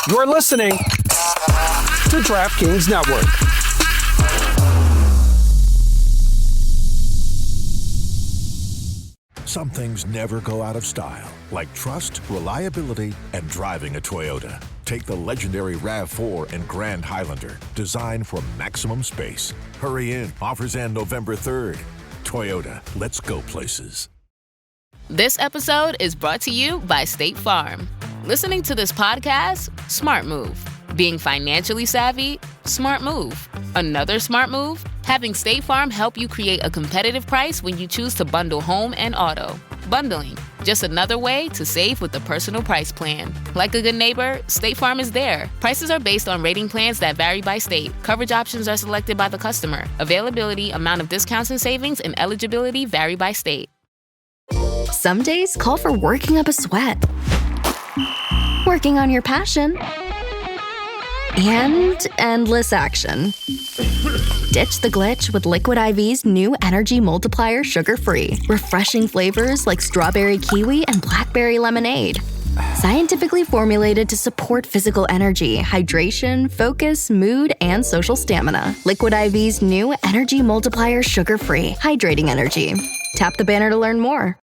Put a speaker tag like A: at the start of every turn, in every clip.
A: You're listening to DraftKings Network.
B: Some things never go out of style, like trust, reliability, and driving a Toyota. Take the legendary RAV4 and Grand Highlander, designed for maximum space. Hurry in. Offers end November 3rd. Toyota, let's go places.
C: This episode is brought to you by State Farm. Listening to this podcast? Smart move. Being financially savvy? Smart move. Another smart move? Having State Farm help you create a competitive price when you choose to bundle home and auto. Bundling, just another way to save with the personal price plan. Like a good neighbor, State Farm is there. Prices are based on rating plans that vary by state. Coverage options are selected by the customer. Availability, amount of discounts and savings, and eligibility vary by state.
D: Some days call for working up a sweat, working on your passion, and endless action. Ditch the glitch with Liquid IV's new Energy Multiplier Sugar-Free. Refreshing flavors like strawberry kiwi and blackberry lemonade. Scientifically formulated to support physical energy, hydration, focus, mood, and social stamina. Liquid IV's new Energy Multiplier Sugar-Free. Hydrating energy. Tap the banner to learn more.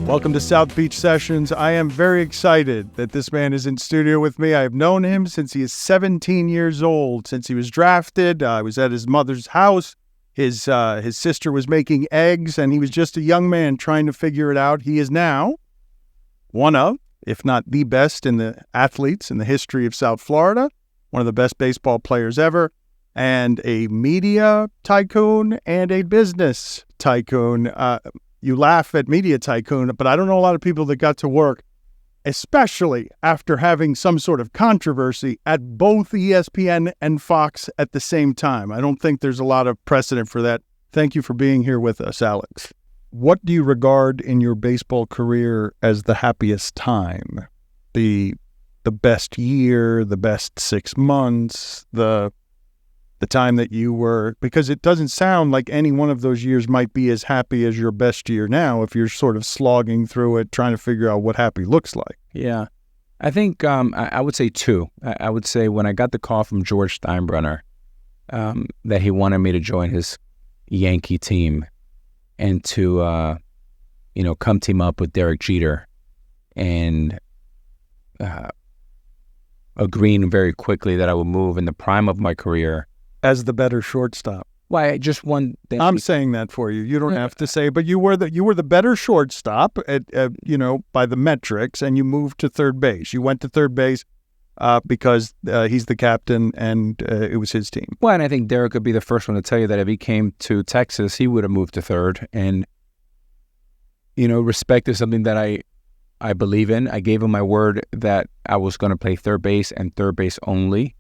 E: Welcome to South Beach Sessions. I am very excited that this man is in studio with me. I've known him since he is 17 years old, since he was drafted. I was at his mother's house. His sister was making eggs, and he was just a young man trying to figure it out. He is now one of, if not the best in the athletes in the history of South Florida, one of the best baseball players ever, and a media tycoon and a business tycoon. You laugh at media tycoon, but I don't know a lot of people that got to work, especially after having some sort of controversy at both ESPN and Fox at the same time. I don't think there's a lot of precedent for that. Thank you for being here with us, Alex. What do you regard in your baseball career as the happiest time? The best year, the best 6 months, the time that you were, because it doesn't sound like any one of those years might be as happy as your best year now if you're sort of slogging through it, trying to figure out what happy looks like.
F: Yeah. I think I would say two. I would say when I got the call from George Steinbrenner that he wanted me to join his Yankee team and to, come team up with Derek Jeter and agreeing very quickly that I would move in the prime of my career
E: as the better shortstop.
F: Why? Just one.
E: I'm saying that for you. You don't have to say, but you were the better shortstop at by the metrics, and you moved to third base. You went to third base because he's the captain, and it was his team.
F: Well, and I think Derek would be the first one to tell you that if he came to Texas, he would have moved to third. And respect is something that I believe in. I gave him my word that I was going to play third base and third base only.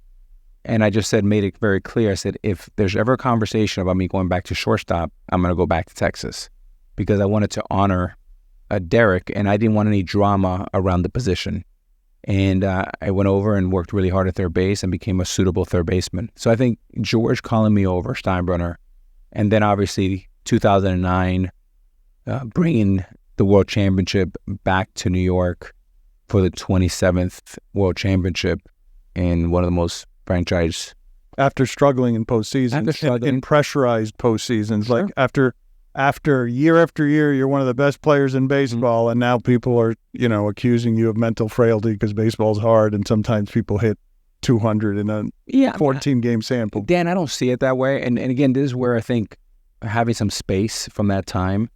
F: And I just made it very clear. I said, if there's ever a conversation about me going back to shortstop, I'm going to go back to Texas because I wanted to honor Derek, and I didn't want any drama around the position. And I went over and worked really hard at third base and became a suitable third baseman. So I think George calling me over, Steinbrenner, and then obviously 2009, bringing the World Championship back to New York for the 27th World Championship in one of the most franchise.
E: After struggling in postseasons, in pressurized postseasons, sure. Like after year, you're one of the best players in baseball, and now people are, accusing you of mental frailty because baseball's hard, and sometimes people hit 200 in a 14-game sample.
F: Dan, I don't see it that way, and again, this is where I think having some space from that time.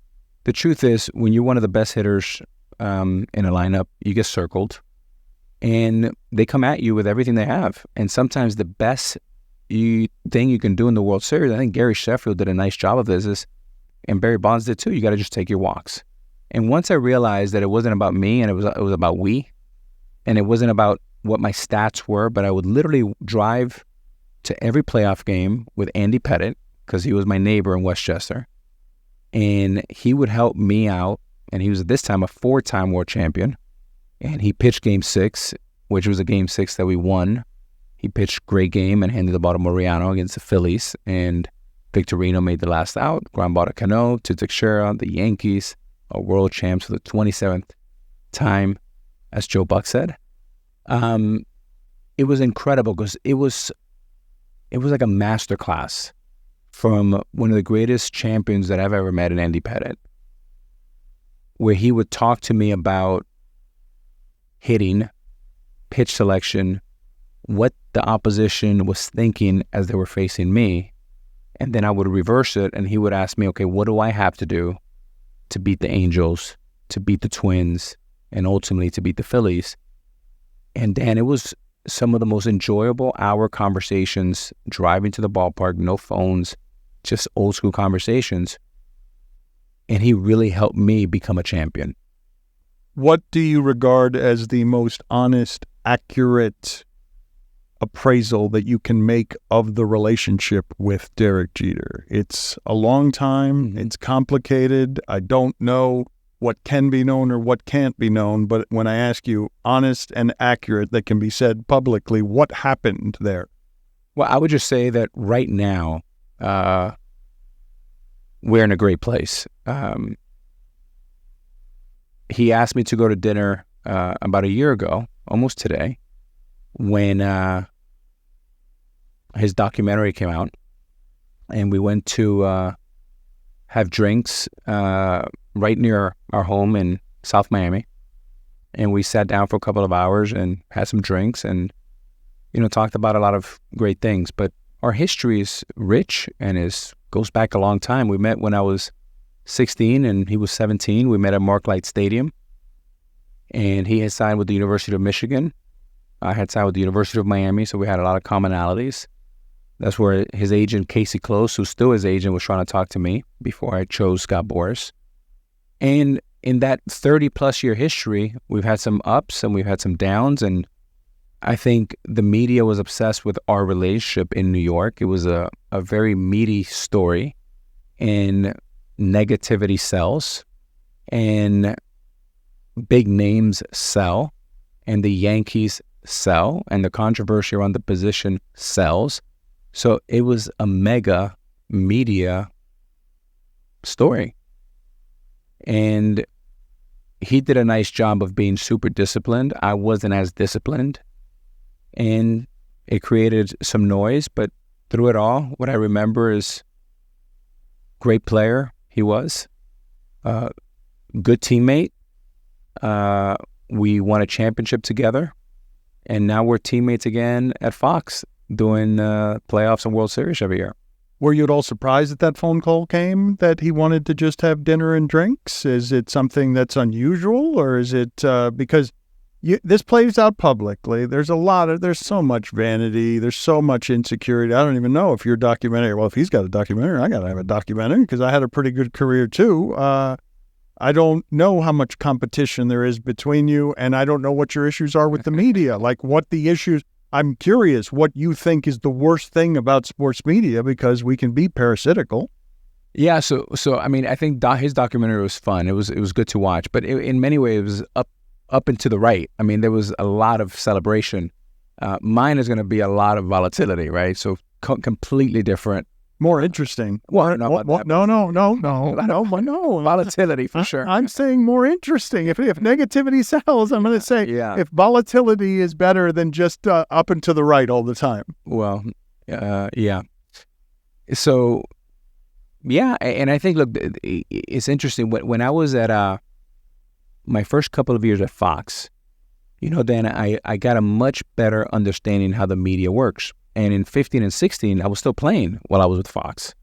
F: The truth is, when you're one of the best hitters in a lineup, you get circled. And they come at you with everything they have. And sometimes the best thing you can do in the World Series, I think Gary Sheffield did a nice job of this, and Barry Bonds did too. You got to just take your walks. And once I realized that it wasn't about me and it was about we, and it wasn't about what my stats were, but I would literally drive to every playoff game with Andy Pettitte because he was my neighbor in Westchester. And he would help me out. And he was at this time a 4-time world champion. And he pitched Game 6 which was a Game 6 that we won. He pitched a great game and handed the ball to Mariano against the Phillies. And Victorino made the last out. Ground ball to Cano, to Teixeira. The Yankees are world champs for the 27th time, as Joe Buck said. It was incredible because it was like a master class from one of the greatest champions that I've ever met in Andy Pettitte, where he would talk to me about hitting, pitch selection, what the opposition was thinking as they were facing me. And then I would reverse it, and he would ask me, okay, what do I have to do to beat the Angels, to beat the Twins, and ultimately to beat the Phillies? And Dan, it was some of the most enjoyable hour conversations, driving to the ballpark, no phones, just old school conversations. And he really helped me become a champion.
E: What do you regard as the most honest, accurate appraisal that you can make of the relationship with Derek Jeter? It's a long time. Mm-hmm. It's complicated. I don't know what can be known or what can't be known, but when I ask you honest and accurate that can be said publicly, what happened there?
F: Well, I would just say that right now, we're in a great place. He asked me to go to dinner about a year ago, almost today, when his documentary came out, and we went to have drinks right near our home in South Miami, and we sat down for a couple of hours and had some drinks and, talked about a lot of great things. But our history is rich and goes back a long time. We met when I was 16 and he was 17. We met at Mark-Light Stadium, and he had signed with the University of Michigan. I had signed with the University of Miami, so we had a lot of commonalities. That's where his agent, Casey Close, who's still his agent, was trying to talk to me before I chose Scott Boras. And in that 30-plus year history, we've had some ups and we've had some downs, and I think the media was obsessed with our relationship in New York. It was a very meaty story, and negativity sells, and big names sell, and the Yankees sell, and the controversy around the position sells. So it was a mega media story. And he did a nice job of being super disciplined. I wasn't as disciplined. And it created some noise, but through it all, what I remember is great player he was, good teammate. We won a championship together, and now we're teammates again at Fox doing playoffs and World Series every year.
E: Were you at all surprised that phone call came, that he wanted to just have dinner and drinks? Is it something that's unusual, or is it because this plays out publicly? There's so much vanity. There's so much insecurity. I don't even know if your documentary, well, if he's got a documentary, I got to have a documentary because I had a pretty good career too. I don't know how much competition there is between you, and I don't know what your issues are with the media, like what the issues. I'm curious what you think is the worst thing about sports media, because we can be parasitical.
F: Yeah, so I mean, I think his documentary was fun. It was good to watch, but in many ways it was up and to the right. I mean, there was a lot of celebration. Mine is going to be a lot of volatility, right? So completely different.
E: More interesting.
F: No. Volatility for sure.
E: I'm saying more interesting. If negativity sells, I'm going to say if volatility is better than just up and to the right all the time.
F: Well, yeah. So, yeah, and I think, look, it's interesting. When I was at my first couple of years at Fox, Dan, I got a much better understanding how the media works. And in 15 and 16, I was still playing while I was with Fox.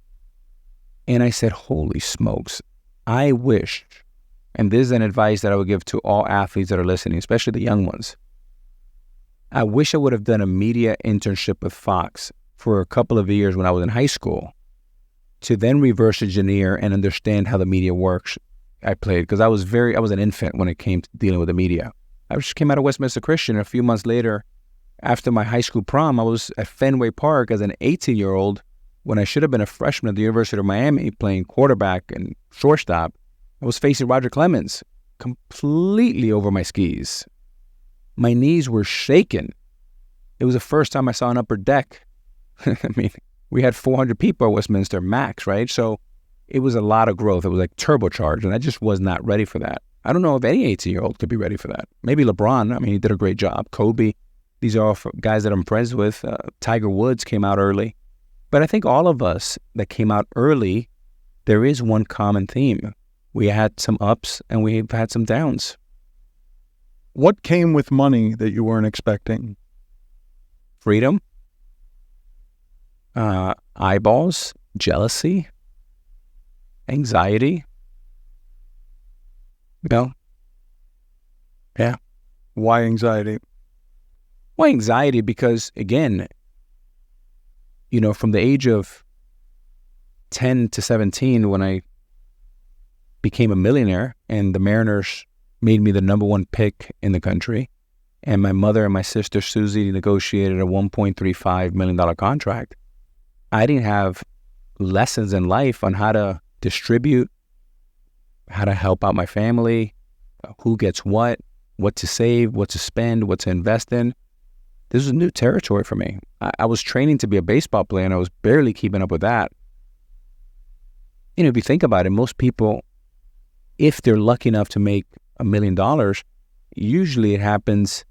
F: And I said, holy smokes, I wish, and this is an advice that I would give to all athletes that are listening, especially the young ones. I wish I would have done a media internship with Fox for a couple of years when I was in high school to then reverse engineer and understand how the media works. I played because I was an infant when it came to dealing with the media. I just came out of Westminster Christian. A few months later, after my high school prom, I was at Fenway Park as an 18-year-old when I should have been a freshman at the University of Miami playing quarterback and shortstop. I was facing Roger Clemens, completely over my skis. My knees were shaking. It was the first time I saw an upper deck. I mean, we had 400 people at Westminster max, right? So it was a lot of growth. It was like turbocharged, and I just was not ready for that. I don't know if any 18-year-old could be ready for that. Maybe LeBron. I mean, he did a great job. Kobe. These are all guys that I'm friends with. Tiger Woods came out early. But I think all of us that came out early, there is one common theme. We had some ups and we've had some downs.
E: What came with money that you weren't expecting?
F: Freedom, eyeballs, jealousy, anxiety. Yeah.
E: Why anxiety?
F: Why anxiety? Because, again, from the age of 10 to 17, when I became a millionaire and the Mariners made me the number one pick in the country, and my mother and my sister Susie negotiated a $1.35 million contract, I didn't have lessons in life on how to distribute, how to help out my family, who gets what to save, what to spend, what to invest in. This was new territory for me. I was training to be a baseball player, and I was barely keeping up with that. If you think about it, most people, if they're lucky enough to make $1 million, usually it happens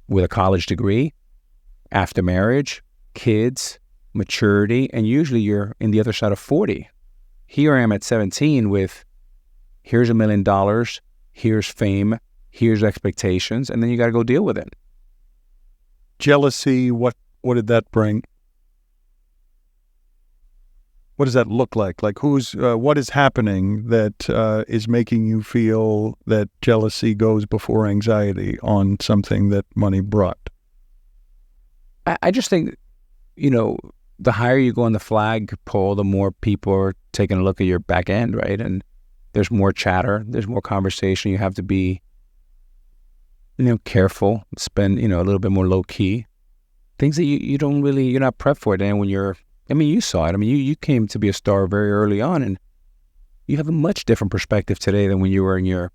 F: with a college degree, after marriage, kids, maturity, and usually you're in the other side of 40. Here I am at 17 with, here's $1 million, here's fame, here's expectations, and then you got to go deal with it.
E: Jealousy, what did that bring? What does that look like? Like what is happening that is making you feel that jealousy goes before anxiety on something that money brought?
F: I just think, the higher you go on the flagpole, the more people are taking a look at your back end, right? And there's more chatter, there's more conversation. You have to be, careful, spend, a little bit more low key. Things that you're not prepped for it. And when you saw it. You came to be a star very early on, and you have a much different perspective today than when you were in your...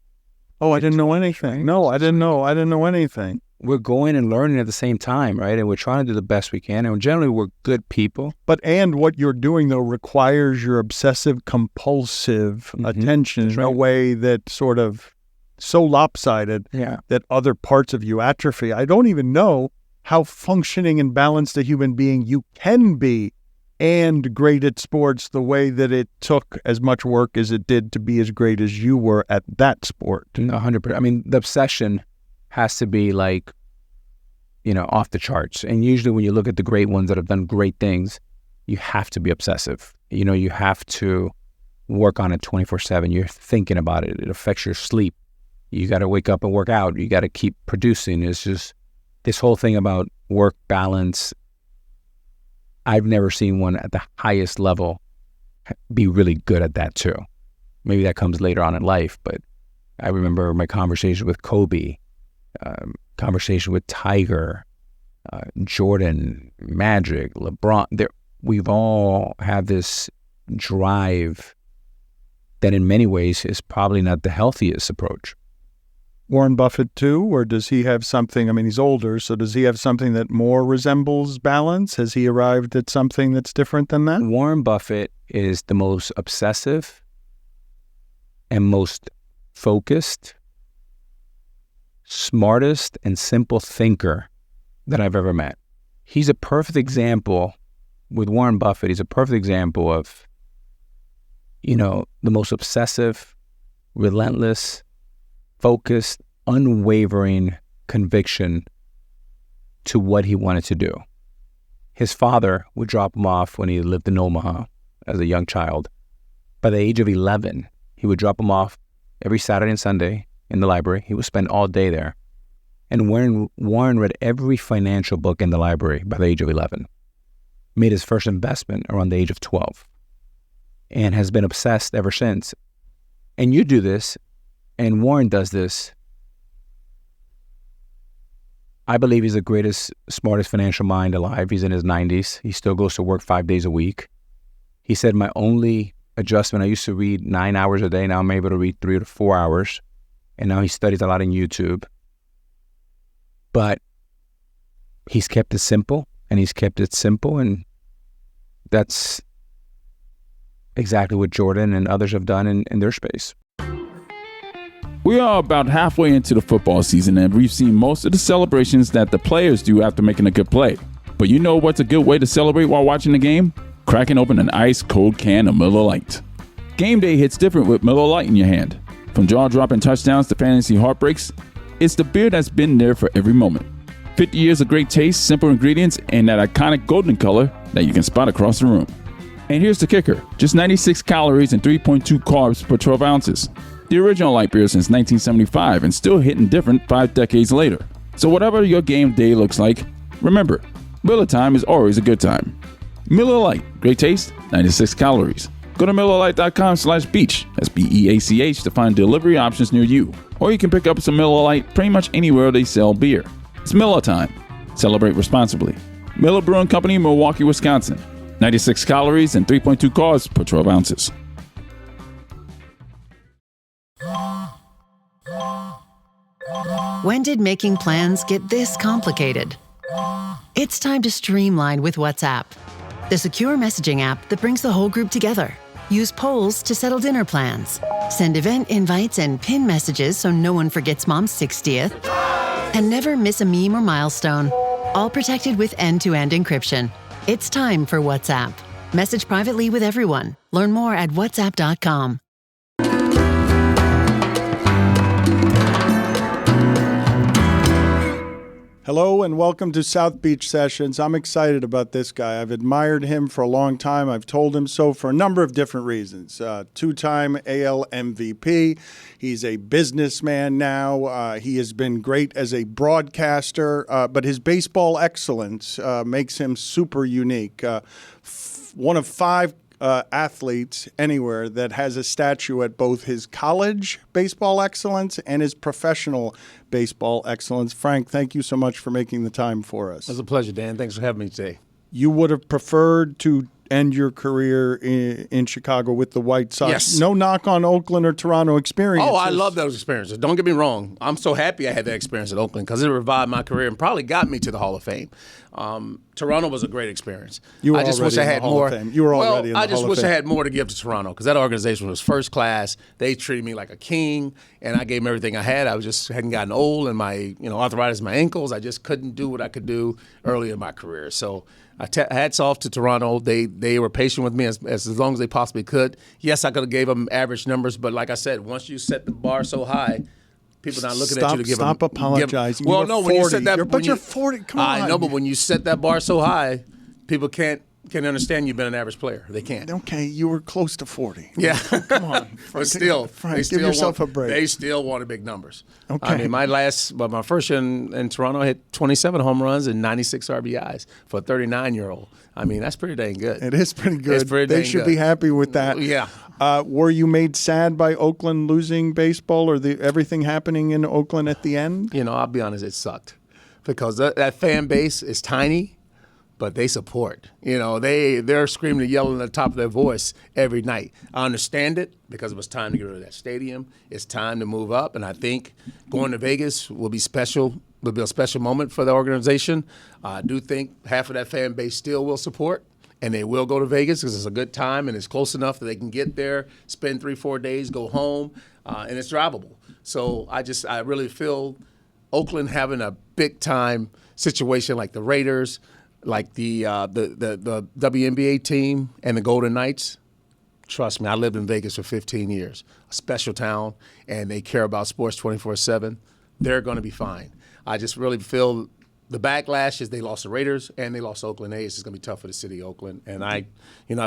E: Oh, I didn't know anything. No, I didn't know anything.
F: We're going and learning at the same time, right? And we're trying to do the best we can. And generally, we're good people.
E: And what you're doing, though, requires your obsessive, compulsive attention in a way that sort of so lopsided that other parts of you atrophy. I don't even know how functioning and balanced a human being you can be and great at sports the way that it took as much work as it did to be as great as you were at that sport.
F: 100%. The obsession has to be like, off the charts. And usually when you look at the great ones that have done great things, you have to be obsessive. You have to work on it 24/7. You're thinking about it. It affects your sleep. You got to wake up and work out. You got to keep producing. It's just this whole thing about work balance. I've never seen one at the highest level be really good at that too. Maybe that comes later on in life, but I remember my conversation with Kobe, conversation with Tiger, Jordan, Magic, LeBron. We've all had this drive that in many ways is probably not the healthiest approach.
E: Warren Buffett too, or does he have something, he's older, so does he have something that more resembles balance? Has he arrived at something that's different than that?
F: Warren Buffett is the most obsessive and most focused, smartest and simple thinker that I've ever met. He's a perfect example, with Warren Buffett, he's a perfect example of, the most obsessive, relentless, focused, unwavering conviction to what he wanted to do. His father would drop him off when he lived in Omaha as a young child. By the age of 11, he would drop him off every Saturday and Sunday in the library. He would spend all day there. And Warren read every financial book in the library by the age of 11, made his first investment around the age of 12, and has been obsessed ever since. And you do this, and Warren does this. I believe he's the greatest, smartest financial mind alive. He's in his 90s. He still goes to work 5 days a week. He said, my only adjustment, I used to read 9 hours a day. Now I'm able to read 3 to 4 hours. And now he studies a lot on YouTube. but he's kept it simple, and that's exactly what Jordan and others have done in their space.
G: We are about halfway into the football season, and we've seen most of the celebrations that the players do after making a good play. But you know what's a good way to celebrate while watching the game? Cracking open an ice-cold can of Miller Lite. Game day hits different with Miller Lite in your hand. From jaw-dropping touchdowns to fantasy heartbreaks, it's the beer that's been there for every moment. 50 years of great taste, simple ingredients, and that iconic golden color that you can spot across the room. And here's the kicker, just 96 calories and 3.2 carbs per 12 ounces. The original light beer since 1975 and still hitting different 5 decades later. So whatever your game day looks like, remember, Miller time is always a good time. Miller Lite, great taste, 96 calories. Go to MillerLite.com/beach, that's BEACH, to find delivery options near you. Or you can pick up some Miller Lite pretty much anywhere they sell beer. It's Miller time. Celebrate responsibly. Miller Brewing Company, Milwaukee, Wisconsin. 96 calories and 3.2 carbs per 12 ounces.
H: When did making plans get this complicated? It's time to streamline with WhatsApp, the secure messaging app that brings the whole group together. Use polls to settle dinner plans. Send event invites and pin messages so no one forgets Mom's 60th. And never miss a meme or milestone. All protected with end-to-end encryption. It's time for WhatsApp. Message privately with everyone. Learn more at whatsapp.com.
E: Hello and welcome to South Beach Sessions. I'm excited about this guy. I've admired him for a long time. I've told him so for a number of different reasons. Two-time AL MVP. He's a businessman now. He has been great as a broadcaster, but his baseball excellence makes him super unique. One of 5 athletes anywhere that has a statue at both his college baseball excellence and his professional baseball excellence. Frank, thank you so much for making the time for us.
I: It's a pleasure, Dan. Thanks for having me today.
E: You would have preferred to end your career in Chicago with the White Sox.
I: Yes.
E: No knock on Oakland or Toronto experiences.
I: Oh, I love those experiences. Don't get me wrong. I'm so happy I had that experience at Oakland because it revived my career and probably got me to the Hall of Fame. Toronto was a great experience.
E: You were
I: I just
E: already
I: wish I
E: in the
I: had
E: Hall
I: more.
E: of Fame. You were already in the
I: I just
E: Hall of
I: wish I
E: Fame.
I: had more to give to Toronto because that organization was first class. They treated me like a king, and I gave them everything I had. I just hadn't gotten old, and my arthritis in my ankles. I just couldn't do what I could do early in my career. So hats off to Toronto. They were patient with me as long as they possibly could. Yes, I could have gave them average numbers, but like I said, once you set the bar so high, people not looking at you to give them.
E: Stop apologizing.
I: Well, no, when you set that,
E: you're 40. Come on.
I: I know, but when you set that bar so high, people can't understand you've been an average player. They can't.
E: Okay, you were close to 40.
I: Yeah,
E: come on.
I: But still,
E: Frank, give yourself a break.
I: They still wanted big numbers.
E: Okay.
I: I mean, my first year in Toronto, I hit 27 home runs and 96 RBIs for a 39-year-old. I mean, that's pretty dang good.
E: It is pretty good.
I: It's pretty
E: they
I: dang
E: should
I: good.
E: be happy with that.
I: Yeah.
E: Were you made sad by Oakland losing baseball or everything happening in Oakland at the end?
I: I'll be honest, it sucked because that fan base is tiny, but they support. They're screaming and yelling at the top of their voice every night. I understand it because it was time to get rid of that stadium. It's time to move up, and I think going to Vegas will be special. Will be a special moment for the organization. I do think half of that fan base still will support. And they will go to Vegas because it's a good time and it's close enough that they can get there, spend 3-4 days, go home, and it's drivable. So I really feel Oakland having a big time situation like the Raiders, like the WNBA team and the Golden Knights. Trust me, I lived in Vegas for 15 years. A special town, and they care about sports 24/7. They're going to be fine. I just really feel the backlash is they lost the Raiders and they lost Oakland A's. It's going to be tough for the city of Oakland. And I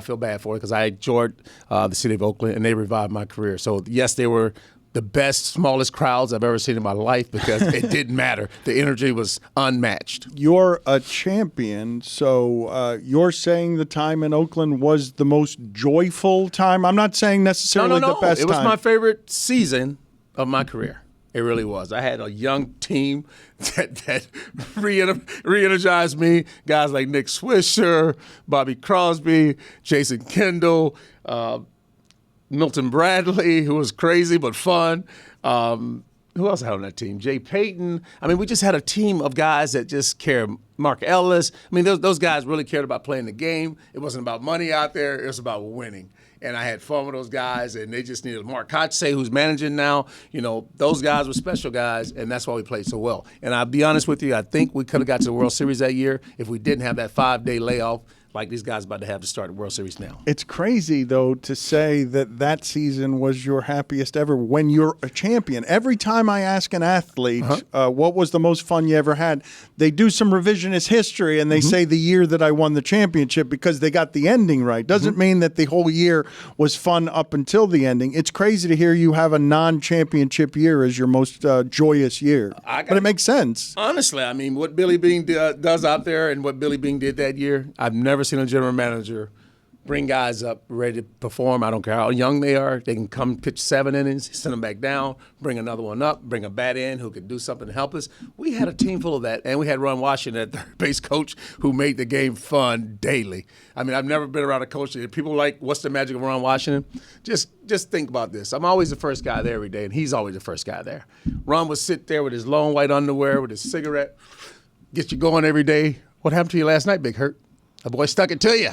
I: feel bad for it because I enjoyed the city of Oakland and they revived my career. So, yes, they were the best, smallest crowds I've ever seen in my life because it didn't matter. The energy was unmatched.
E: You're a champion, so you're saying the time in Oakland was the most joyful time? I'm not saying necessarily the best time.
I: It was my favorite season of my career. It really was. I had a young team that re-energized me. Guys like Nick Swisher, Bobby Crosby, Jason Kendall, Milton Bradley, who was crazy but fun. who else I had on that team? Jay Payton. I mean, we just had a team of guys that just cared. Mark Ellis. I mean, those guys really cared about playing the game. It wasn't about money out there. It was about winning. And I had fun with those guys, and they just needed Mark Kotsay, who's managing now. You know, those guys were special guys, and that's why we played so well. And I'll be honest with you, I think we could have got to the World Series that year if we didn't have that 5-day layoff like these guys about to have to start the World Series now.
E: It's crazy, though, to say that season was your happiest ever when you're a champion. Every time I ask an athlete what was the most fun you ever had, they do some revisionist history, and they say the year that I won the championship because they got the ending right. Doesn't mean that the whole year was fun up until the ending. It's crazy to hear you have a non-championship year as your most joyous year. But it makes sense.
I: Honestly, I mean, what Billy Beane does out there and what Billy Beane did that year, I've never seen a general manager bring guys up ready to perform. I don't care how young they are. They can come pitch 7 innings, send them back down, bring another one up, bring a bat in who could do something to help us. We had a team full of that, and we had Ron Washington at third base coach who made the game fun daily. I mean, I've never been around a coach. People like, what's the magic of Ron Washington? Just think about this. I'm always the first guy there every day, and he's always the first guy there. Ron would sit there with his long white underwear, with his cigarette, get you going every day. What happened to you last night, Big Hurt? The boy stuck it to you.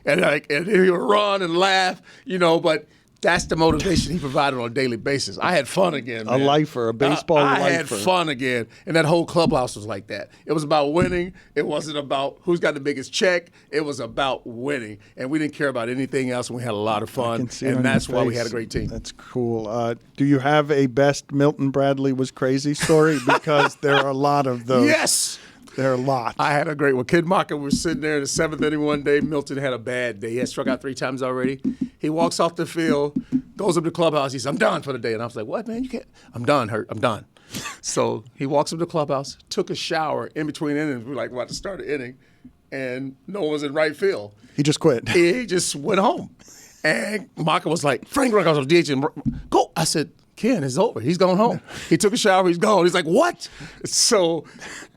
I: And he would run and laugh, but that's the motivation he provided on a daily basis. I had fun again, man.
E: A lifer, a baseball lifer.
I: I had fun again. And that whole clubhouse was like that. It was about winning. It wasn't about who's got the biggest check. It was about winning. And we didn't care about anything else, and we had a lot of fun. And that's why we had a great team.
E: That's cool. Do you have a best Milton Bradley was crazy story? Because there are a lot of those.
I: Yes.
E: There are a lot.
I: I had a great one. Kid Maka was sitting there in the 7th inning one day. Milton had a bad day. He had struck out 3 times already. He walks off the field, goes up to the clubhouse. He says, I'm done for the day. And I was like, what, man? You can't. I'm done, Hurt. I'm done. So he walks up to the clubhouse, took a shower in between innings. We were like about to start the inning, and no one was in right field.
E: He just quit.
I: He just went home. And Maka was like, Frank Ruckhouse was DH. Go. I said, Ken, it's over. He's going home. He took a shower. He's gone. He's like, what? So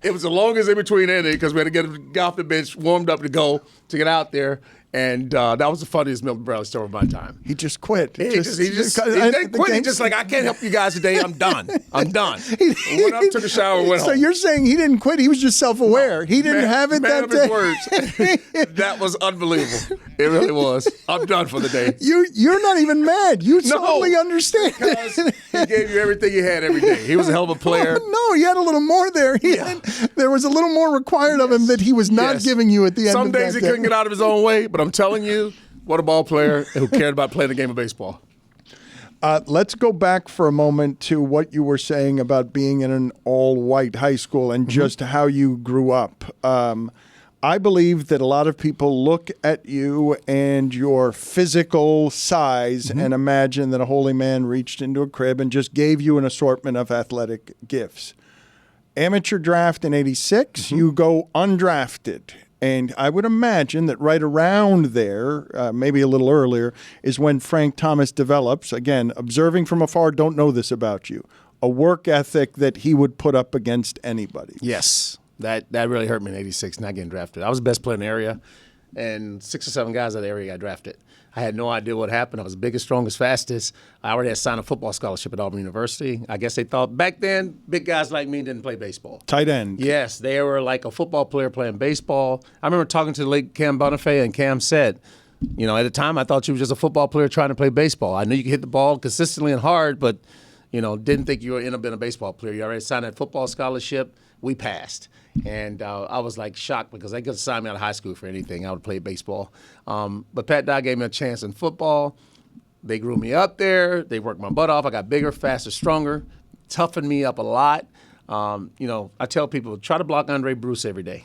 I: it was the longest in between inning because we had to get him off the bench, warmed up to go to get out there. And that was the funniest Milton Bradley story of my time.
E: He just quit.
I: He didn't quit. He just like, I can't help you guys today. I'm done. I'm done. Went up, took a shower, and went home.
E: So you're saying he didn't quit. He was just self-aware.
I: No.
E: He didn't have it that day.
I: Words. That was unbelievable. It really was. I'm done for the day.
E: You're not even mad. You totally understand.
I: Because he gave you everything he had every day. He was a hell of a player.
E: No, he had a little more there. There was a little more required of him that he was not giving you at the end of that day.
I: Some days he couldn't get out of his own way, but I'm telling you, what a ball player who cared about playing the game of baseball.
E: Let's go back for a moment to what you were saying about being in an all-white high school and just how you grew up. I believe that a lot of people look at you and your physical size and imagine that a holy man reached into a crib and just gave you an assortment of athletic gifts. Amateur draft in 86, you go undrafted. And I would imagine that right around there, maybe a little earlier, is when Frank Thomas develops, again, observing from afar, don't know this about you, a work ethic that he would put up against anybody.
I: Yes, that really hurt me in 86, not getting drafted. I was the best player in the area, and 6 or 7 guys out of the area got drafted. I had no idea what happened. I was the biggest, strongest, fastest. I already had signed a football scholarship at Auburn University. I guess they thought back then big guys like me didn't play baseball.
E: Tight end.
I: Yes, they were like a football player playing baseball. I remember talking to the late Cam Bonifay, and Cam said, at the time I thought you were just a football player trying to play baseball. I knew you could hit the ball consistently and hard, but, didn't think you would end up being a baseball player. You already signed that football scholarship. We passed. And I was like shocked because they could sign me out of high school for anything. I would play baseball. But Pat Dye gave me a chance in football. They grew me up there. They worked my butt off. I got bigger, faster, stronger, toughened me up a lot. I tell people, try to block Andre Bruce every day.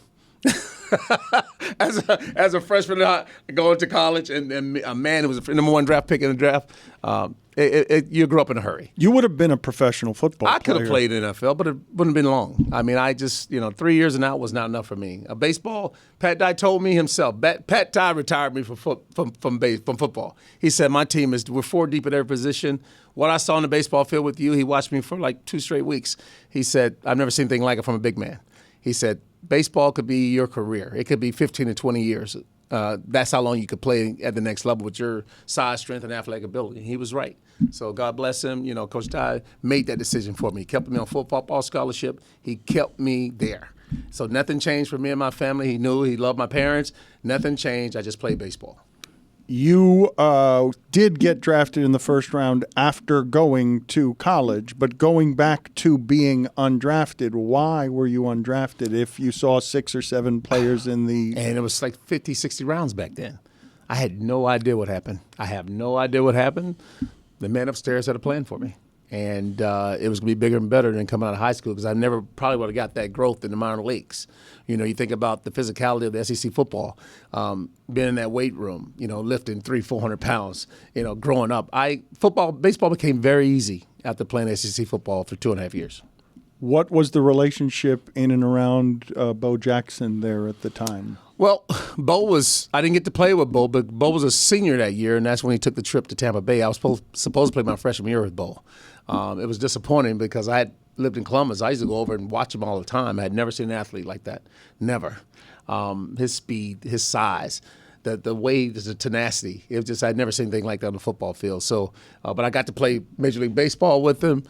I: as a freshman going to college and a man who was the number 1 draft pick in the draft, you grew up in a hurry.
E: You would have been a professional football player.
I: I could have played in the NFL, but it wouldn't have been long. I mean, I just, 3 years and out was not enough for me. Baseball, Pat Dye told me himself. Pat Dye retired me from football. He said, my team we're 4 deep at every position. What I saw on the baseball field with you, he watched me for like 2 straight weeks. He said, I've never seen anything like it from a big man. He said, baseball could be your career. It could be 15 to 20 years. That's how long you could play at the next level with your size, strength, and athletic ability. And he was right. So God bless him. You know, Coach Ty made that decision for me. He kept me on football scholarship. He kept me there. So nothing changed for me and my family. He knew he loved my parents. Nothing changed. I just played baseball.
E: You did get drafted in the first round after going to college, but going back to being undrafted, why were you undrafted if you saw 6 or 7 players in the...
I: And it was like 50, 60 rounds back then. I had no idea what happened. I have no idea what happened. The man upstairs had a plan for me. And it was going to be bigger and better than coming out of high school because I never probably would have got that growth in the minor leagues. You know, you think about the physicality of the SEC football, being in that weight room, you know, lifting 300-400 pounds, you know, growing up. Baseball became very easy after playing SEC football for 2.5 years.
E: What was the relationship in and around Bo Jackson there at the time?
I: Well, I didn't get to play with Bo, but Bo was a senior that year, and that's when he took the trip to Tampa Bay. I was supposed to play my freshman year with Bo. It was disappointing because I had lived in Columbus. I used to go over and watch him all the time. I had never seen an athlete like that. Never. His speed, his size, the way, the tenacity. It was just, I'd never seen anything like that on the football field. So, but I got to play Major League Baseball with him.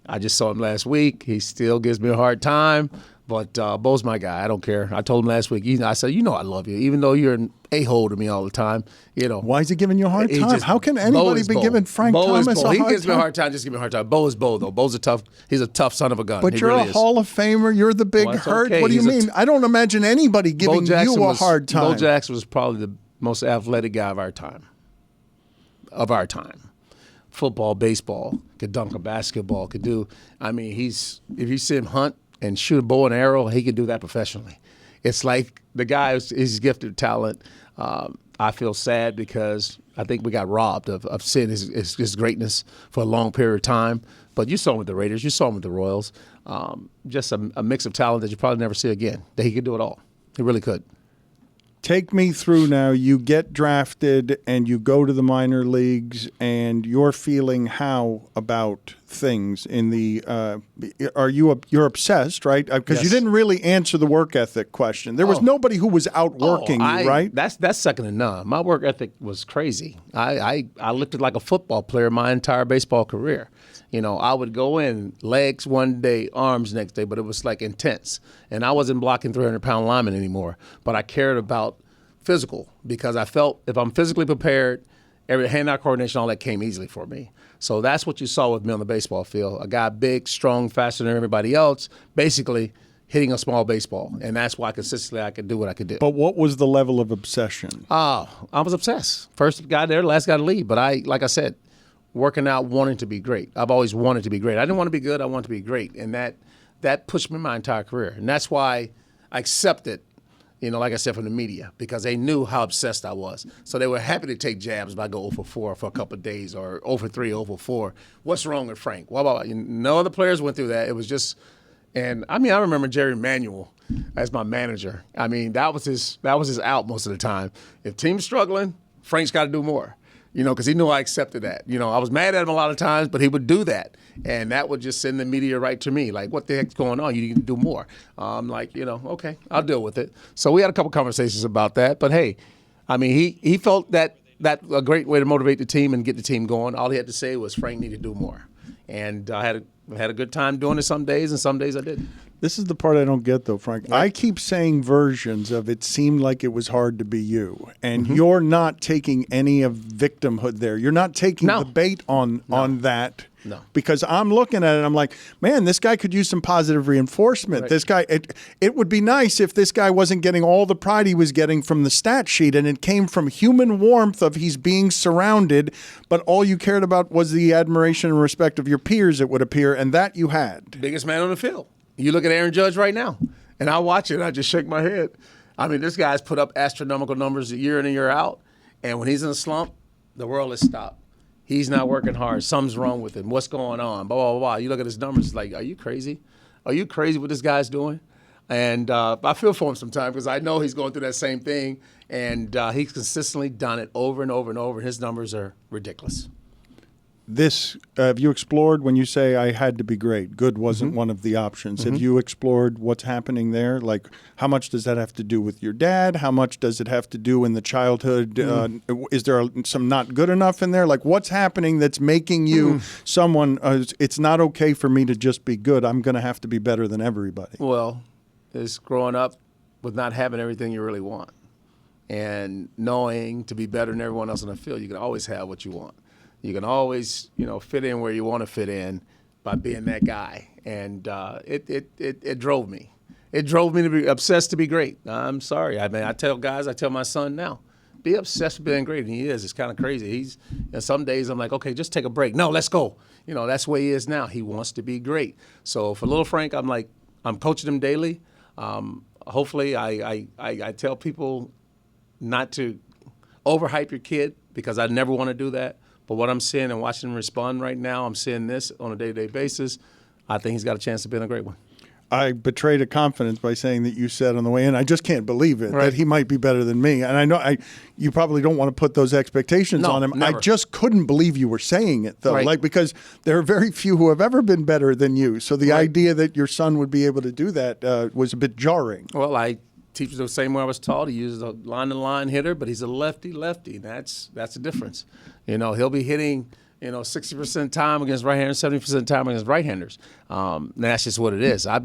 I: I just saw him last week. He still gives me a hard time. But Bo's my guy. I don't care. I told him last week. I said, you know, I love you, even though you're an a-hole to me all the time. You know.
E: Why is he giving you a hard time? How can anybody be giving Frank Thomas a hard time?
I: He gives me a hard time. Just give me a hard time. Bo is Bo, though. Bo's he's a tough son of a gun.
E: But you're a Hall of Famer. You're the big hurt. Okay. What do you mean? I don't imagine anybody giving you a hard time.
I: Bo Jackson was probably the most athletic guy of our time. Football, baseball, could dunk a basketball, could do. I mean, if you see him hunt and shoot a bow and arrow, he could do that professionally. It's like the guy is gifted talent. I feel sad because I think we got robbed of seeing his greatness for a long period of time. But you saw him with the Raiders. You saw him with the Royals. Just a mix of talent that you probably never see again, that he could do it all. He really could.
E: Take me through now. You get drafted and you go to the minor leagues, and you're feeling how about things in the? You're obsessed, right? Because you didn't really answer the work ethic question. There was nobody who was outworking you, right?
I: That's second to none. My work ethic was crazy. I looked like a football player my entire baseball career. You know, I would go in legs one day, arms next day, but it was like intense. And I wasn't blocking 300-pound linemen anymore. But I cared about physical because I felt if I'm physically prepared, every hand-eye coordination, all that came easily for me. So that's what you saw with me on the baseball field. A guy big, strong, faster than everybody else, basically hitting a small baseball. And that's why consistently I could do what I could do.
E: But what was the level of obsession?
I: I was obsessed. First guy there, last guy to leave. But like I said, working out, wanting to be great. I've always wanted to be great. I didn't want to be good. I wanted to be great. And that pushed me my entire career. And that's why I accepted, you know, like I said, from the media, because they knew how obsessed I was. So they were happy to take jabs if I go 0 for 4 for a couple of days or 0 for 3, 0 for 4. What's wrong with Frank? Well, no other players went through that. It was just, and I mean, I remember Jerry Manuel as my manager. I mean, that was his out most of the time. If team's struggling, Frank's got to do more. You know, because he knew I accepted that. You know, I was mad at him a lot of times, but he would do that. And that would just send the media right to me. Like, what the heck's going on? You need to do more. I'm like, you know, okay, I'll deal with it. So we had a couple conversations about that. But, hey, I mean, he felt that a great way to motivate the team and get the team going. All he had to say was Frank needed to do more. And I had a good time doing it some days, and some days I didn't.
E: This is the part I don't get, though, Frank. I keep saying versions of it seemed like it was hard to be you, and you're not taking any of victimhood there. You're not taking the bait on that.
I: No.
E: Because I'm looking at it, I'm like, man, this guy could use some positive reinforcement. Right. This guy, it would be nice if this guy wasn't getting all the pride he was getting from the stat sheet, and it came from human warmth of he's being surrounded, but all you cared about was the admiration and respect of your peers, it would appear, and that you had.
I: Biggest man on the field. You look at Aaron Judge right now, and I watch it, and I just shake my head. I mean, this guy's put up astronomical numbers year in and year out, and when he's in a slump, the world has stopped. He's not working hard. Something's wrong with him. What's going on? Blah, blah, blah. You look at his numbers, it's like, are you crazy? Are you crazy what this guy's doing? And I feel for him sometimes because I know he's going through that same thing, and he's consistently done it over and over and over, and his numbers are ridiculous.
E: have you explored when you say I had to be great? Good wasn't one of the options. Have you explored what's happening there? Like, how much does that have to do with your dad? How much does it have to do in the childhood? Is there some not good enough in there? Like, what's happening that's making you someone, it's not okay for me to just be good. I'm going to have to be better than everybody.
I: Well, it's growing up with not having everything you really want and knowing to be better than everyone else on the field. You can always have what you want. You can always, fit in where you want to fit in by being that guy. And it drove me. It drove me to be obsessed to be great. I'm sorry. I mean, I tell my son now, be obsessed with being great. And he is. It's kind of crazy. Some days I'm like, okay, just take a break. No, let's go. That's the way he is now. He wants to be great. So for little Frank, I'm coaching him daily. Hopefully I tell people not to overhype your kid because I never want to do that. But what I'm seeing and watching him respond right now, I'm seeing this on a day-to-day basis. I think he's got a chance of being a great one.
E: I betrayed a confidence by saying that you said on the way in, I just can't believe it, that he might be better than me. And I know you probably don't want to put those expectations on him.
I: Never.
E: I just couldn't believe you were saying it, though, because there are very few who have ever been better than you. So the idea that your son would be able to do that was a bit jarring.
I: Well, I teach the same way I was taught. He uses a line-to-line hitter, but he's a lefty. That's the difference. He'll be hitting 60% time against right-handers, 70% time against right-handers. That's just what it is. I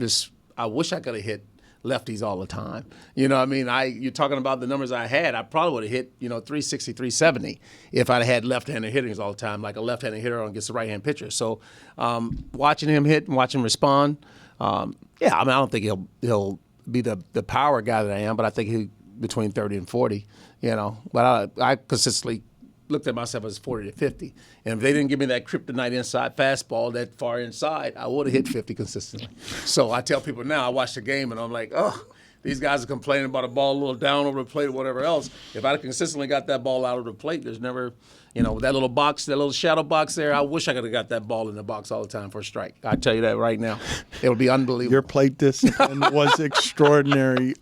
I: wish I could have hit lefties all the time. You're talking about the numbers I had. I probably would have hit 360, 370 if I'd had left-handed hitters all the time, like a left-handed hitter against a right-hand pitcher. So watching him hit and watching him respond, I don't think he'll be the power guy that I am, but I think he between 30 and 40. But I consistently looked at myself as 40 to 50. And if they didn't give me that kryptonite inside fastball that far inside, I would have hit 50 consistently. So I tell people now, I watch the game and I'm like, these guys are complaining about a ball a little down over the plate or whatever else. If I consistently got that ball out of the plate, there's never, that little box, that little shadow box there, I wish I could have got that ball in the box all the time for a strike. I tell you that right now. It would be unbelievable.
E: Your plate discipline was extraordinary.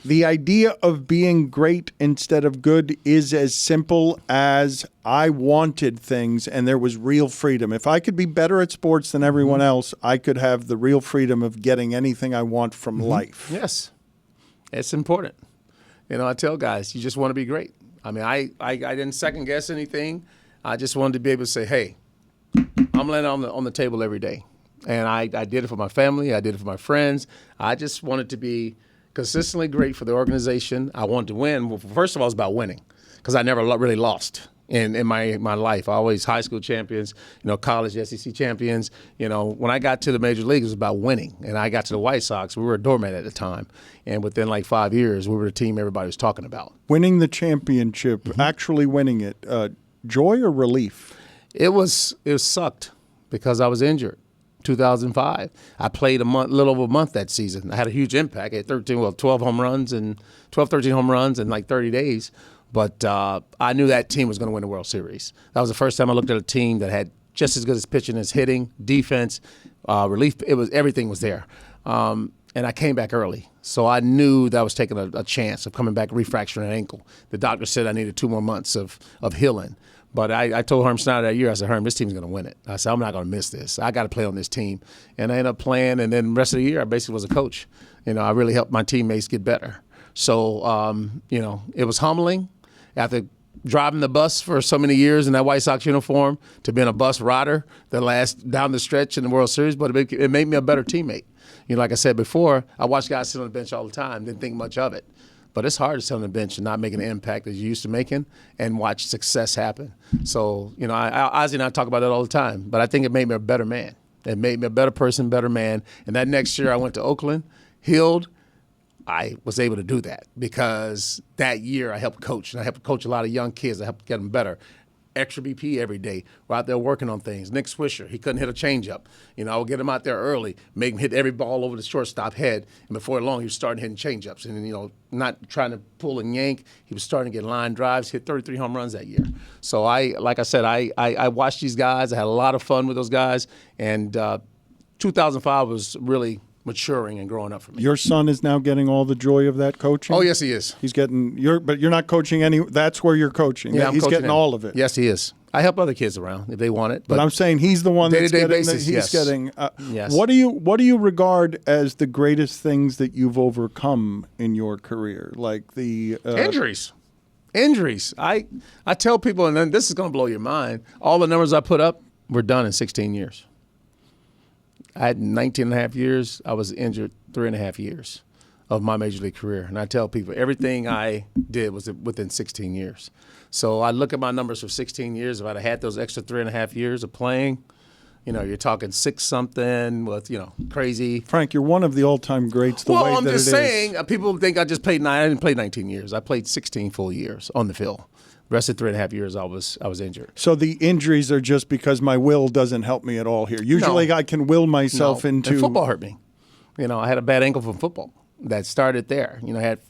E: The idea of being great instead of good is as simple as I wanted things and there was real freedom. If I could be better at sports than everyone else, I could have the real freedom of getting anything I want from life.
I: Yes. It's important. I tell guys, you just want to be great. I mean, I didn't second guess anything. I just wanted to be able to say, hey, I'm laying on the table every day. And I did it for my family. I did it for my friends. I just wanted to be consistently great for the organization. I wanted to win. Well, first of all, it's about winning because I never really lost in my life. Always high school champions, college SEC champions. When I got to the major leagues, it was about winning. And I got to the White Sox. We were a doormat at the time. And within like 5 years, we were the team everybody was talking about.
E: Winning the championship, actually winning it, joy or relief?
I: It sucked because I was injured. 2005. I played little over a month that season. I had a huge impact. I had 12 home runs and 13 home runs in like 30 days. But I knew that team was going to win the World Series. That was the first time I looked at a team that had just as good as pitching as hitting, defense, relief. Everything was there. And I came back early. So I knew that I was taking a chance of coming back refracturing an ankle. The doctor said I needed 2 more months of healing. But I told Herm Snyder that year, I said, Herm, this team's going to win it. I said, I'm not going to miss this. I got to play on this team. And I ended up playing, and then the rest of the year I basically was a coach. I really helped my teammates get better. So, it was humbling after driving the bus for so many years in that White Sox uniform to being a bus rider down the stretch in the World Series, but it made me a better teammate. Like I said before, I watched guys sit on the bench all the time, didn't think much of it. But it's hard to sit on the bench and not make an impact that you used to making and watch success happen. So, Ozzie and I talk about that all the time. But I think it made me a better man. It made me a better person, better man. And that next year I went to Oakland, healed. I was able to do that because that year I helped coach. And I helped coach a lot of young kids. I helped get them better. Extra BP every day. We're out there working on things. Nick Swisher, he couldn't hit a changeup. I would get him out there early, make him hit every ball over the shortstop head. And before long, he was starting hitting changeups. And, not trying to pull and yank. He was starting to get line drives, hit 33 home runs that year. So like I said, I watched these guys. I had a lot of fun with those guys. And 2005 was really maturing and growing up for me.
E: Your son is now getting all the joy of that coaching?
I: Oh, yes, he is.
E: He's getting but you're not coaching any. That's where you're coaching.
I: Yeah,
E: he's
I: coaching
E: getting
I: him.
E: all of it.
I: Yes, he is. I help other kids around if they want it.
E: But I'm saying he's the one that's
I: day-to-day
E: getting.
I: basis,
E: He's
I: yes.
E: getting.
I: Yes.
E: What do you regard as the greatest things that you've overcome in your career? Like the
I: Injuries. I tell people, and then this is going to blow your mind. All the numbers I put up were done in 16 years. I had 19 and a half years. I was injured 3.5 years of my major league career. And I tell people everything I did was within 16 years. So I look at my numbers for 16 years. If I'd have had those extra 3.5 years of playing, you're talking 6-something with, crazy.
E: Frank, you're one of the all-time greats.
I: I'm just saying, people think I just played 9. I didn't play 19 years. I played 16 full years on the field. The rest of 3.5 years, I was injured.
E: So the injuries are just because my will doesn't help me at all here. Usually I can will myself into.
I: And football hurt me. I had a bad ankle from football that started there. I had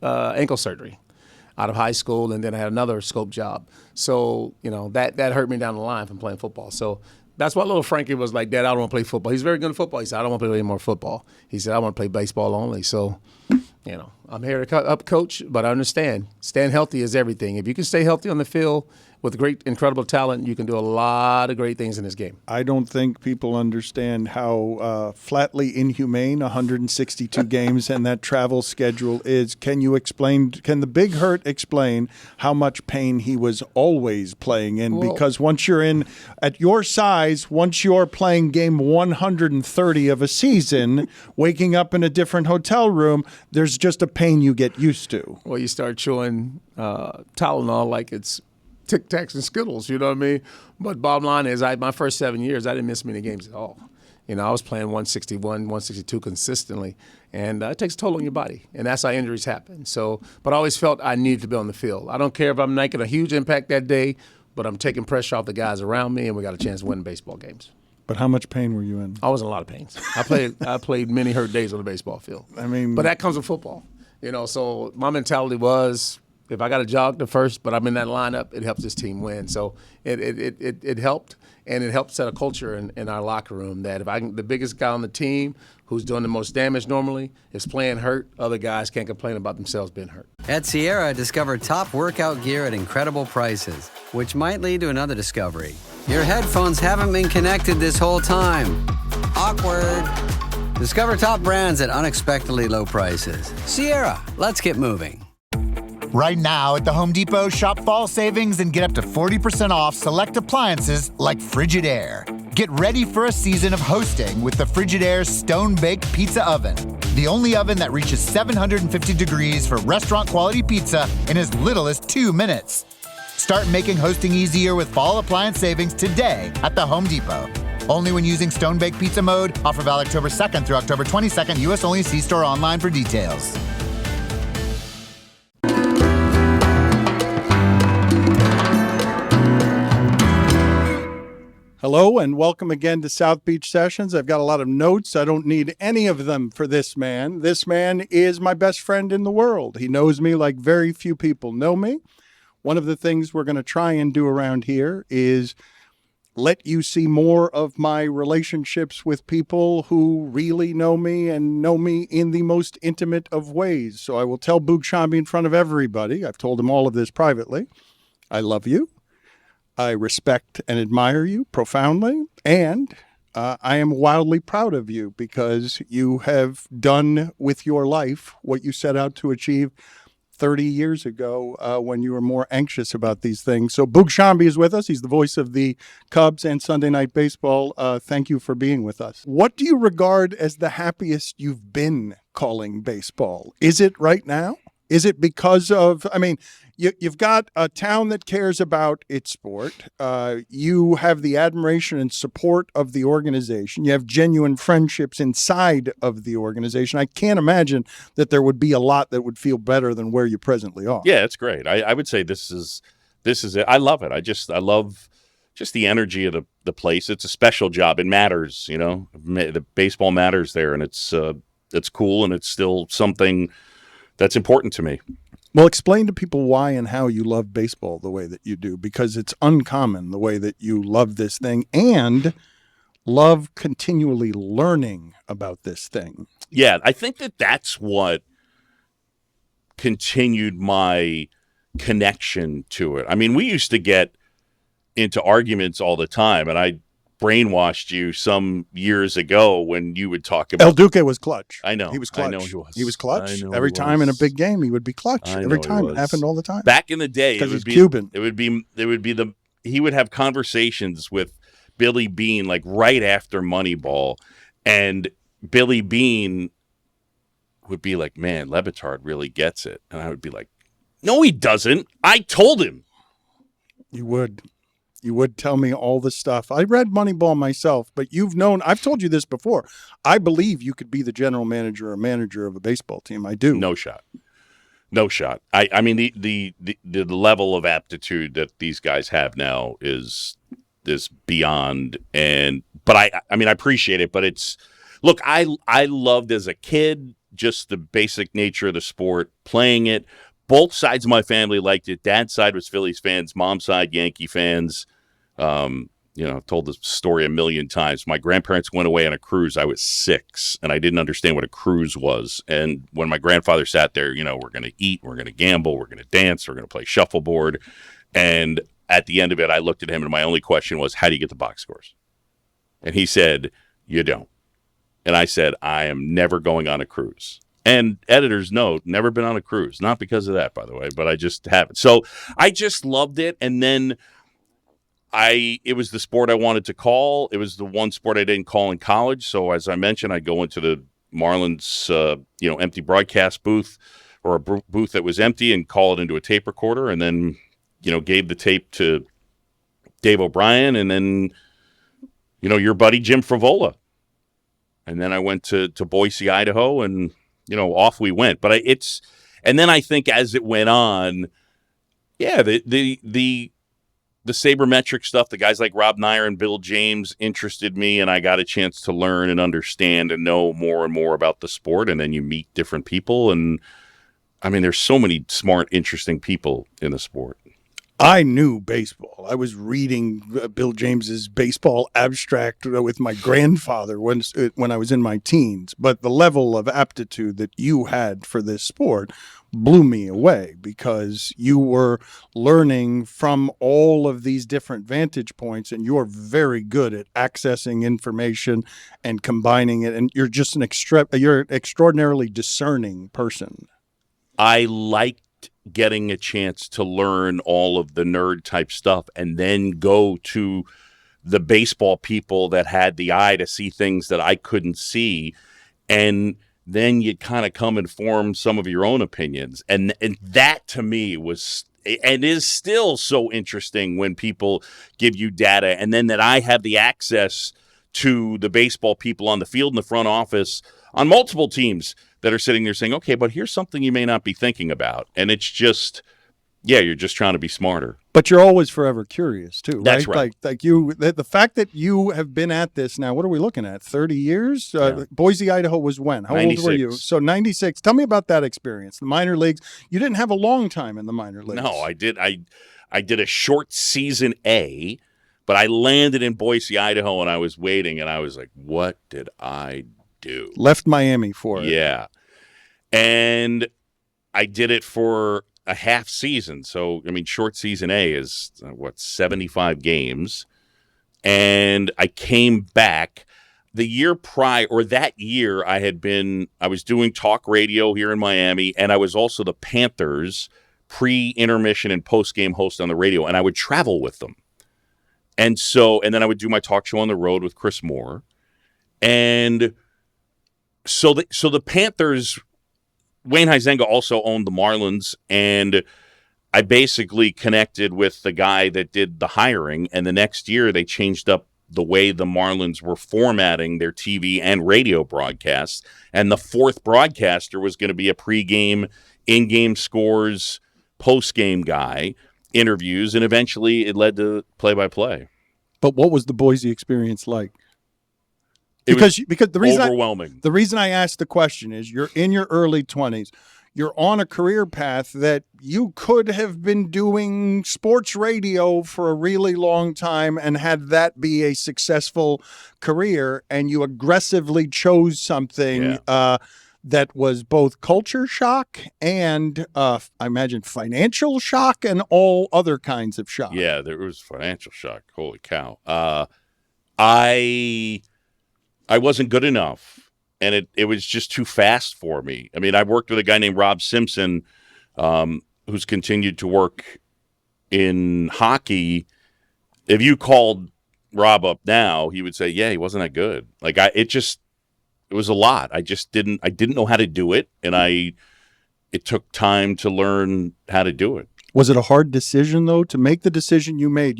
I: ankle surgery out of high school, and then I had another scope job. So, that hurt me down the line from playing football. So that's why little Frankie was like, Dad, I don't want to play football. He's very good at football. He said, I don't want to play any more football. He said, I want to play baseball only. So, I'm here to up coach, but I understand. Staying healthy is everything. If you can stay healthy on the field with great, incredible talent, you can do a lot of great things in this game.
E: I don't think people understand how flatly inhumane 162 games and that travel schedule is. Can the Big Hurt explain how much pain he was always playing in? Because once you're in, at your size, once you're playing game 130 of a season, waking up in a different hotel room, there's just a pain you get used to.
I: Well, you start chewing Tylenol like it's Tic Tacs and Skittles, you know what I mean? But bottom line is, my first 7 years, I didn't miss many games at all. I was playing 161, 162 consistently, and it takes a toll on your body, and that's how injuries happen. So, but I always felt I needed to be on the field. I don't care if I'm making a huge impact that day, but I'm taking pressure off the guys around me, and we got a chance to win baseball games.
E: But how much pain were you in?
I: I was in a lot of pains. I played many hurt days on the baseball field. But that comes with football. So my mentality was, if I got to jog to first, but I'm in that lineup, it helps this team win. So it helped, and it helped set a culture in our locker room that if the biggest guy on the team who's doing the most damage normally is playing hurt, other guys can't complain about themselves being hurt.
J: At Sierra, discover top workout gear at incredible prices, which might lead to another discovery. Your headphones haven't been connected this whole time. Awkward. Discover top brands at unexpectedly low prices. Sierra, let's get moving.
K: Right now at the Home Depot, shop fall savings and get up to 40% off select appliances like Frigidaire. Get ready for a season of hosting with the Frigidaire Stone-Baked Pizza Oven. The only oven that reaches 750 degrees for restaurant-quality pizza in as little as 2 minutes. Start making hosting easier with fall appliance savings today at the Home Depot. Only when using Stone-Baked Pizza mode. Offer valid October 2nd through October 22nd. U.S. only. See store online for details.
E: Hello and welcome again to South Beach Sessions. I've got a lot of notes. I don't need any of them for this man. This man is my best friend in the world. He knows me like very few people know me. One of the things we're going to try and do around here is let you see more of my relationships with people who really know me and know me in the most intimate of ways. So I will tell Boog Sciambi in front of everybody. I've told him all of this privately. I love you. I respect and admire you profoundly, and I am wildly proud of you because you have done with your life what you set out to achieve 30 years ago when you were more anxious about these things. So Boog Sciambi is with us. He's the voice of the Cubs and Sunday Night Baseball. Thank you for being with us. What do you regard as the happiest you've been calling baseball? Is it right now? Is it because of, you've got a town that cares about its sport. You have the admiration and support of the organization. You have genuine friendships inside of the organization. I can't imagine that there would be a lot that would feel better than where you presently are.
L: Yeah, it's great. I would say this is it. I love it. I love just the energy of the place. It's a special job. It matters, the baseball matters there, and it's cool, and it's still something that's important to me.
E: Well, explain to people why and how you love baseball the way that you do, because it's uncommon the way that you love this thing and love continually learning about this thing.
L: Yeah, I think that's what continued my connection to it. I mean, we used to get into arguments all the time, and I brainwashed you some years ago when you would talk about
E: El Duque was clutch.
L: I know.
E: He was clutch.
L: I know he was.
E: He was clutch.
L: I know
E: Every
L: he
E: time
L: was.
E: in a big game, he would be clutch. Every time. It happened all the time.
L: Back in the day,
E: because he's Cuban.
L: It would be he would have conversations with Billy Beane like right after Moneyball, and Billy Beane would be like, "Man, Le Batard really gets it," and I would be like, "No, he doesn't. I told him."
E: You would tell me all the stuff. I read Moneyball myself, but I've told you this before. I believe you could be the general manager or manager of a baseball team. I do.
L: No shot. I mean, the level of aptitude that these guys have now is beyond. But I mean, I appreciate it, but look, I loved as a kid just the basic nature of the sport, playing it. Both sides of my family liked it. Dad's side was Phillies fans, mom's side Yankee fans. I've told this story a million times. My grandparents went away on a cruise. I was 6, and I didn't understand what a cruise was. And when my grandfather sat there, we're going to eat, we're going to gamble, we're going to dance, we're going to play shuffleboard. And at the end of it, I looked at him, and my only question was, how do you get the box scores? And he said, you don't. And I said, I am never going on a cruise. And editor's note, never been on a cruise. Not because of that, by the way, but I just haven't. So I just loved it. And then it was the sport I wanted to call. It was the one sport I didn't call in college. So as I mentioned, I'd go into the Marlins, empty broadcast booth or a booth that was empty and call it into a tape recorder. And then, gave the tape to Dave O'Brien and then, your buddy Jim Frivola. And then I went to Boise, Idaho, and off we went. But and then I think as it went on, yeah, the sabermetric stuff, the guys like Rob Nair and Bill James interested me, and I got a chance to learn and understand and know more and more about the sport. And then you meet different people, and I mean, there's so many smart, interesting people in the sport.
E: I knew baseball. I was reading Bill James's baseball abstract with my grandfather when I was in my teens. But the level of aptitude that you had for this sport blew me away because you were learning from all of these different vantage points, and you're very good at accessing information and combining it. And you're just you're an extraordinarily discerning person.
L: I liked getting a chance to learn all of the nerd type stuff and then go to the baseball people that had the eye to see things that I couldn't see. And then you kind of come and form some of your own opinions. And that to me was and is still so interesting when people give you data. And then that I have the access to the baseball people on the field in the front office on multiple teams that are sitting there saying, okay, but here's something you may not be thinking about. And it's just, you're just trying to be smarter.
E: But you're always forever curious, too, right?
L: That's right.
E: Like you, the fact that you have been at this now, what are we looking at, 30 years?
L: Yeah.
E: Boise, Idaho was when? How
L: 96.
E: old were you? So 96. Tell me about that experience, the minor leagues. You didn't have a long time in the minor leagues.
L: No, I did. I did a short season A, but I landed in Boise, Idaho, and I was waiting, and I was like, what did I do?
E: Left Miami for it.
L: Yeah. And I did it for a half season. So, I mean, short season A is, 75 games. And I came back the year prior, or that year, I was doing talk radio here in Miami, and I was also the Panthers pre-intermission and post-game host on the radio, and I would travel with them. And then I would do my talk show on the road with Chris Moore. And so the Panthers, Wayne Huizenga also owned the Marlins, and I basically connected with the guy that did the hiring, and the next year they changed up the way the Marlins were formatting their TV and radio broadcasts, and the fourth broadcaster was going to be a pregame, in-game scores, post-game guy, interviews, and eventually it led to play-by-play.
E: But what was the Boise experience like?
L: Because
E: the reason
L: overwhelming.
E: The reason I asked the question is you're in your early 20s. you're on a career path that you could have been doing sports radio for a really long time and had that be a successful career, and you aggressively chose something that was both culture shock and I imagine financial shock and all other kinds of shock.
L: Yeah, there was financial shock. Holy cow. I wasn't good enough, and it was just too fast for me. I mean, I worked with a guy named Rob Simpson, who's continued to work in hockey. If you called Rob up now, he would say, yeah, he wasn't that good. Like, it was a lot. I didn't know how to do it, and it took time to learn how to do it.
E: Was it a hard decision, though, to make the decision you made?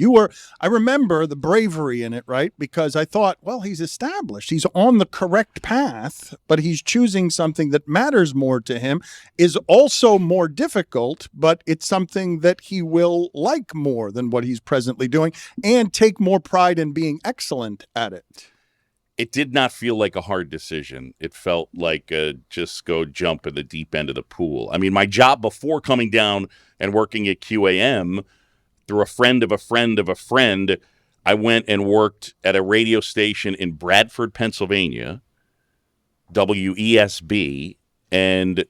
E: I remember the bravery in it, right? Because I thought, well, he's established. He's on the correct path, but he's choosing something that matters more to him, is also more difficult, but it's something that he will like more than what he's presently doing and take more pride in being excellent at it.
L: It did not feel like a hard decision. It felt like just go jump in the deep end of the pool. I mean, my job before coming down and working at QAM, through a friend of a friend of a friend, I went and worked at a radio station in Bradford, Pennsylvania, WESB, and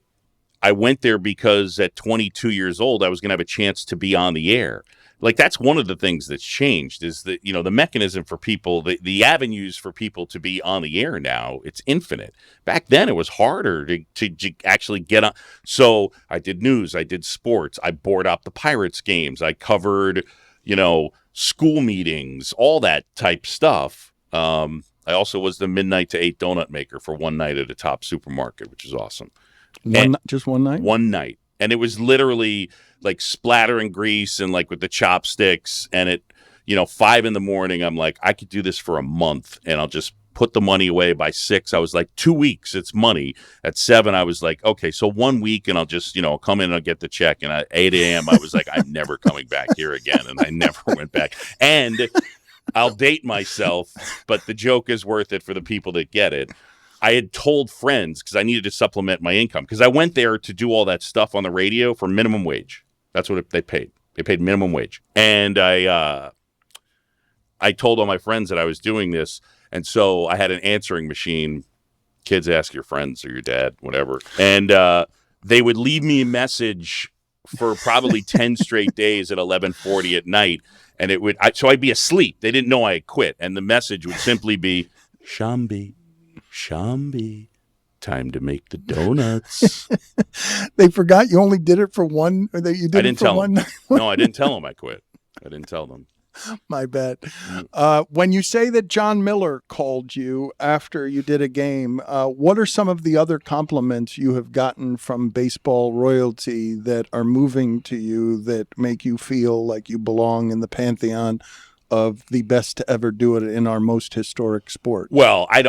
L: I went there because at 22 years old, I was going to have a chance to be on the air. Like, that's one of the things that's changed is that, the mechanism for people, the avenues for people to be on the air now, it's infinite. Back then, it was harder to actually get on. So I did news, I did sports, I bored up the Pirates games, I covered, school meetings, all that type stuff. I also was the midnight to 8 donut maker for one night at a top supermarket, which is awesome.
E: Just one night?
L: One night. And it was literally like splattering grease and like with the chopsticks. And at 5 a.m, I'm like, I could do this for a month and I'll just put the money away. By 6, I was like, 2 weeks, it's money. At 7, I was like, okay, so 1 week and I'll just, come in and I'll get the check. And at 8 a.m, I was like, I'm never coming back here again. And I never went back. And I'll date myself, but the joke is worth it for the people that get it. I had told friends because I needed to supplement my income because I went there to do all that stuff on the radio for minimum wage. That's what they paid. They paid minimum wage. And I told all my friends that I was doing this. And so I had an answering machine. Kids, ask your friends or your dad, whatever. And they would leave me a message for probably 10 straight days at 11:40 at night. And so I'd be asleep. They didn't know I had quit. And the message would simply be, Sciambi, time to make the donuts.
E: They forgot you only did it for one, or that you did it for one night.
L: No, I didn't tell them I quit. I didn't tell them.
E: My bad. When you say that Jon Miller called you after you did a game, what are some of the other compliments you have gotten from baseball royalty that are moving to you that make you feel like you belong in the pantheon of the best to ever do it in our most historic sport?
L: Well, I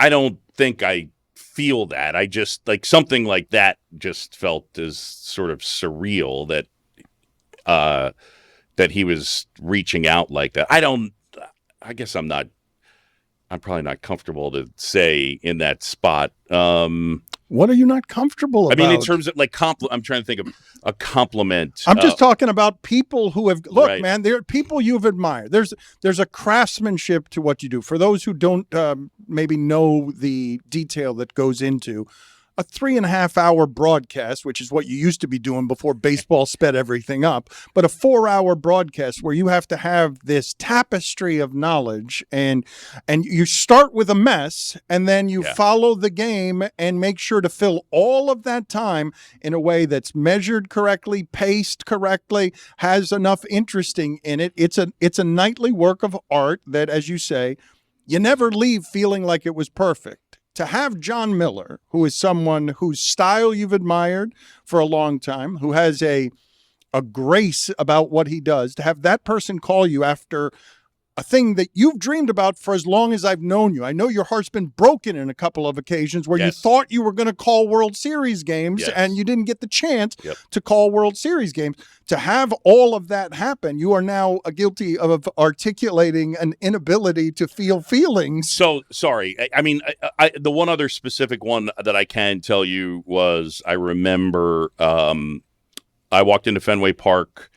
L: don't think I feel that. I just like something like that just felt as sort of surreal that he was reaching out like that. I guess I'm probably not comfortable to say in that spot.
E: What are you not comfortable about?
L: I mean, in terms of like I'm trying to think of a compliment.
E: I'm just talking about people who have
L: Right.
E: man, there are people you've admired. There's a craftsmanship to what you do. For those who don't maybe know the detail that goes into a 3.5-hour broadcast, which is what you used to be doing before baseball sped everything up, but a 4-hour broadcast where you have to have this tapestry of knowledge and you start with a mess and then you follow the game and make sure to fill all of that time in a way that's measured correctly, paced correctly, has enough interesting in it. It's a nightly work of art that, as you say, you never leave feeling like it was perfect. To have Jon Miller, who is someone whose style you've admired for a long time, who has a grace about what he does, to have that person call you after a thing that you've dreamed about for as long as I've known you. I know your heart's been broken in a couple of occasions where you thought you were going to call World Series games and you didn't get the chance to call World Series games. To have all of that happen, you are now guilty of articulating an inability to feel feelings.
L: So, sorry. I mean, the one other specific one that I can tell you was I remember I walked into Fenway Park,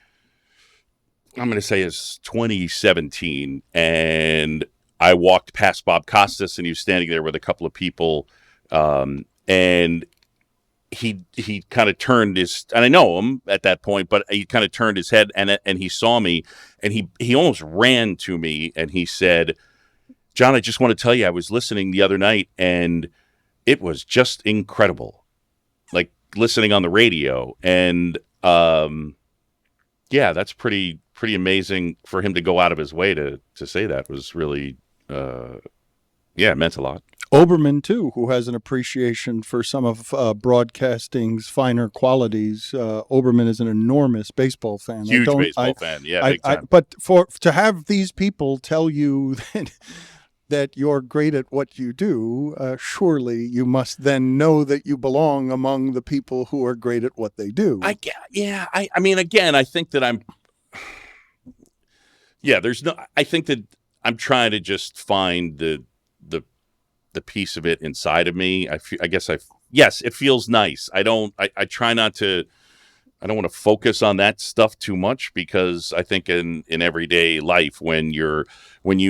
L: I'm going to say it's 2017, and I walked past Bob Costas, and he was standing there with a couple of people, and he kind of turned his, and I know him at that point, but he kind of turned his head, and he saw me, and he almost ran to me, and he said, "John, I just want to tell you, I was listening the other night, and it was just incredible, like listening on the radio," and yeah, that's pretty amazing for him to go out of his way to say that. Was really, it meant a lot.
E: Oberman, too, who has an appreciation for some of broadcasting's finer qualities. Oberman is an enormous baseball fan.
L: Huge baseball fan, big time.
E: But to have these people tell you that you're great at what you do, surely you must then know that you belong among the people who are great at what they do.
L: I mean, again, I think that I think that I'm trying to just find the piece of it inside of me. Yes, it feels nice. I try not to, I don't want to focus on that stuff too much, because I think in everyday life, when you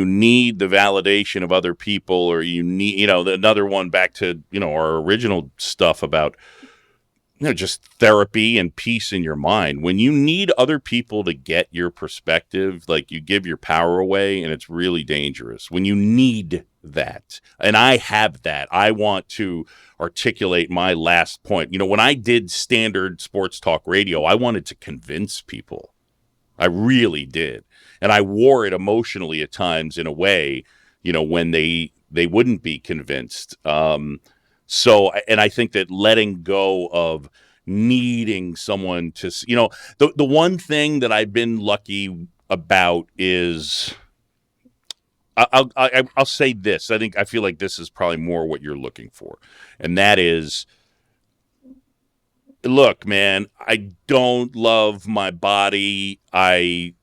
L: need the validation of other people, or you need, another one back to, our original stuff about, just therapy and peace in your mind. When you need other people to get your perspective, like, you give your power away, and it's really dangerous when you need that. And I have that. I want to articulate my last point. When I did standard sports talk radio, I wanted to convince people. I really did. And I wore it emotionally at times in a way, when they wouldn't be convinced. So, and I think that letting go of needing someone to, the one thing that I've been lucky about is, I'll say this. I feel like this is probably more what you're looking for. And that is, look, man, I don't love my body. I,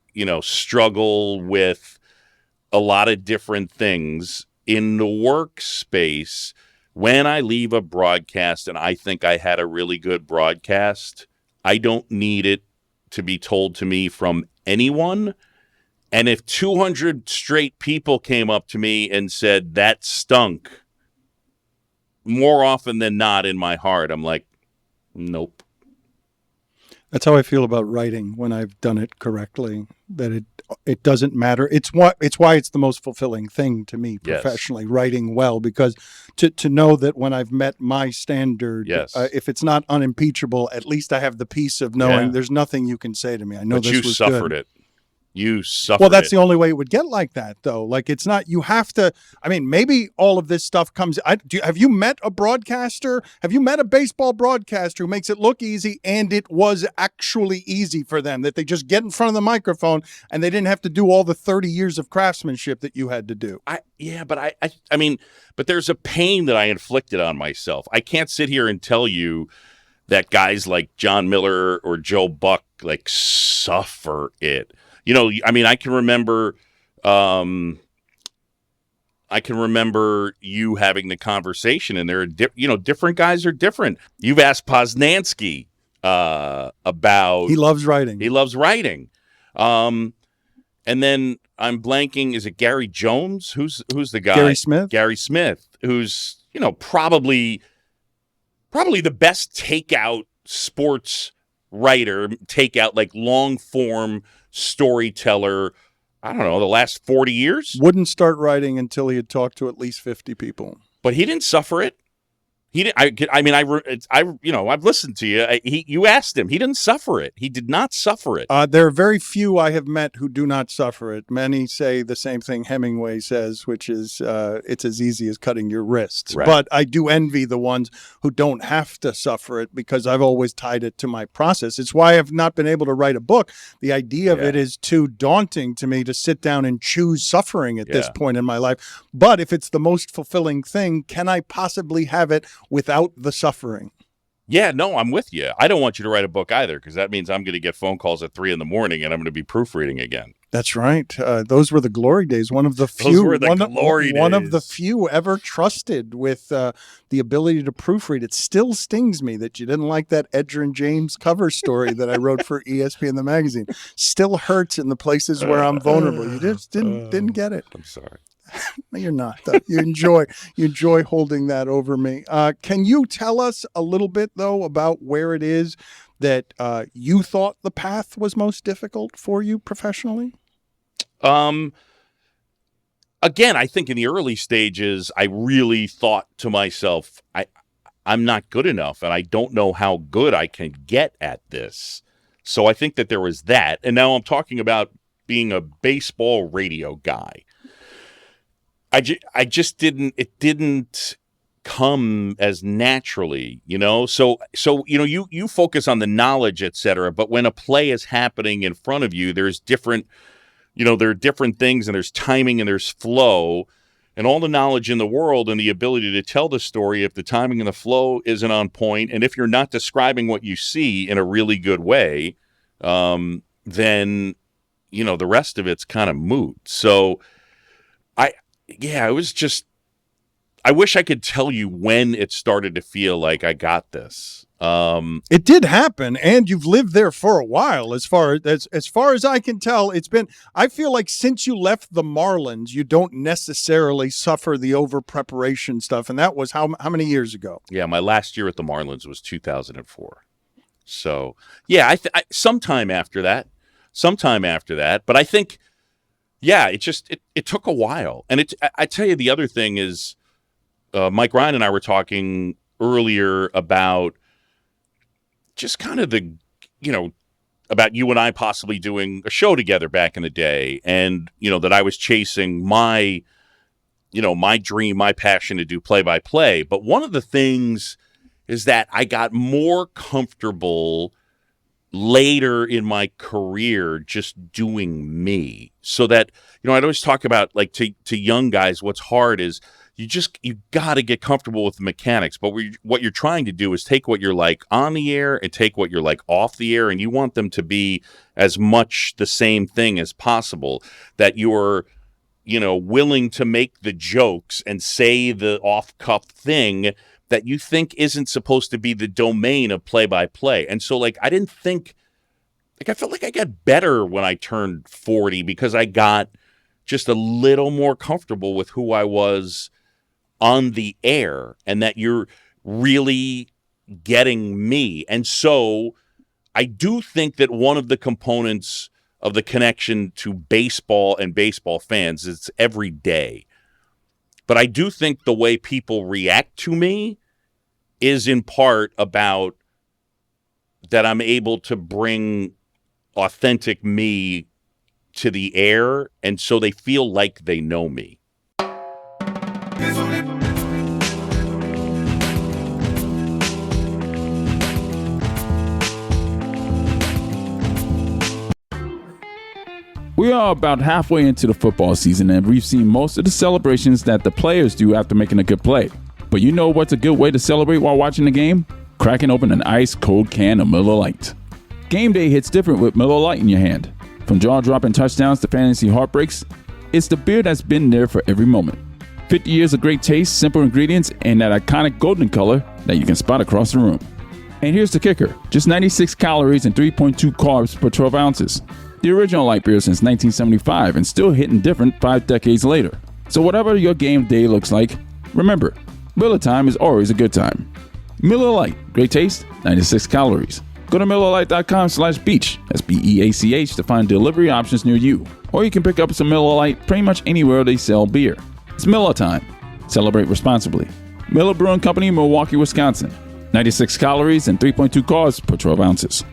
L: struggle with a lot of different things in the workspace. When I leave a broadcast and I think I had a really good broadcast, I don't need it to be told to me from anyone. And if 200 straight people came up to me and said, that stunk, more often than not in my heart, I'm like, nope.
E: That's how I feel about writing when I've done it correctly, that it doesn't matter. It's why it's the most fulfilling thing to me professionally, writing well, because to know that when I've met my standard, if it's not unimpeachable, at least I have the peace of knowing there's nothing you can say to me. I know this was good. But you suffered
L: it. You suffered.
E: Well, that's the only way it would get like that, though. Like, it's not, you have to, I mean, maybe all of this stuff comes, have you met a broadcaster? Have you met a baseball broadcaster who makes it look easy and it was actually easy for them, that they just get in front of the microphone and they didn't have to do all the 30 years of craftsmanship that you had to do?
L: But there's a pain that I inflicted on myself. I can't sit here and tell you that guys like John Miller or Joe Buck, like, suffer it. I can remember you having the conversation, and there are different guys are different. You've asked Poznansky about,
E: he loves writing.
L: And then I'm blanking. Is it Gary Jones? Who's the guy? Gary Smith, who's probably the best takeout sports writer, like long form storyteller, I don't know, the last 40 years.
E: Wouldn't start writing until he had talked to at least 50 people.
L: But he didn't suffer it. He didn't. I've listened to you. You asked him. He didn't suffer it. He did not suffer it.
E: There are very few I have met who do not suffer it. Many say the same thing Hemingway says, which is it's as easy as cutting your wrists.
L: Right.
E: But I do envy the ones who don't have to suffer it because I've always tied it to my process. It's why I've not been able to write a book. The idea of it is too daunting to me to sit down and choose suffering at this point in my life. But if it's the most fulfilling thing, can I possibly have it without the suffering?
L: Yeah, no, I'm with you. I don't want you to write a book either because that means I'm going to get phone calls at 3 a.m. and I'm going to be proofreading again.
E: That's right. Those were the glory days. One of the few, one of the few ever trusted with the ability to proofread. It still stings me that you didn't like that Edgerrin James cover story that I wrote for ESPN the magazine. Still hurts in the places where I'm vulnerable. You just didn't get it.
L: I'm sorry.
E: No, you're not. You enjoy holding that over me. Can you tell us a little bit though about where it is that you thought the path was most difficult for you professionally?
L: Again, I think in the early stages, I really thought to myself, I'm not good enough, and I don't know how good I can get at this. So I think that there was that. And now I'm talking about being a baseball radio guy. I just didn't come as naturally, So you focus on the knowledge, et cetera, but when a play is happening in front of you, there's different, there are different things, and there's timing and there's flow, and all the knowledge in the world and the ability to tell the story if the timing and the flow isn't on point, and if you're not describing what you see in a really good way, then, the rest of it's kind of moot. So it was just, I wish I could tell you when it started to feel like I got this.
E: It did happen, and you've lived there for a while. As far as I can tell, it's been, I feel like since you left the Marlins, you don't necessarily suffer the over-preparation stuff, and that was how many years ago?
L: Yeah, my last year at the Marlins was 2004. So, yeah, sometime after that, but I think, yeah, it took a while. And I tell you, the other thing is, Mike Ryan and I were talking earlier about just kind of about you and I possibly doing a show together back in the day. And, that I was chasing my dream, my passion to do play-by-play. But one of the things is that I got more comfortable later in my career just doing me, so that I'd always talk about, like, to young guys, what's hard is you got to get comfortable with the mechanics, but what you're trying to do is take what you're like on the air and take what you're like off the air, and you want them to be as much the same thing as possible, that you're willing to make the jokes and say the off-cuff thing that you think isn't supposed to be the domain of play-by-play. And so, I didn't think, I felt like I got better when I turned 40 because I got just a little more comfortable with who I was on the air, and that you're really getting me. And so I do think that one of the components of the connection to baseball and baseball fans is every day. But I do think the way people react to me is in part about that I'm able to bring authentic me to the air, and so they feel like they know me.
G: We are about halfway into the football season, and we've seen most of the celebrations that the players do after making a good play. But you know what's a good way to celebrate while watching the game? Cracking open an ice-cold can of Miller Lite. Game day hits different with Miller Lite in your hand. From jaw-dropping touchdowns to fantasy heartbreaks, it's the beer that's been there for every moment. 50 years of great taste, simple ingredients, and that iconic golden color that you can spot across the room. And here's the kicker. Just 96 calories and 3.2 carbs per 12 ounces. The original light beer since 1975 and still hitting different 5 decades later. So whatever your game day looks like, remember, Miller time is always a good time. Miller Lite, great taste, 96 calories. Go to MillerLite.com/beach, that's BEACH, to find delivery options near you. Or you can pick up some Miller Lite pretty much anywhere they sell beer. It's Miller time. Celebrate responsibly. Miller Brewing Company, Milwaukee, Wisconsin. 96 calories and 3.2 carbs per 12 ounces.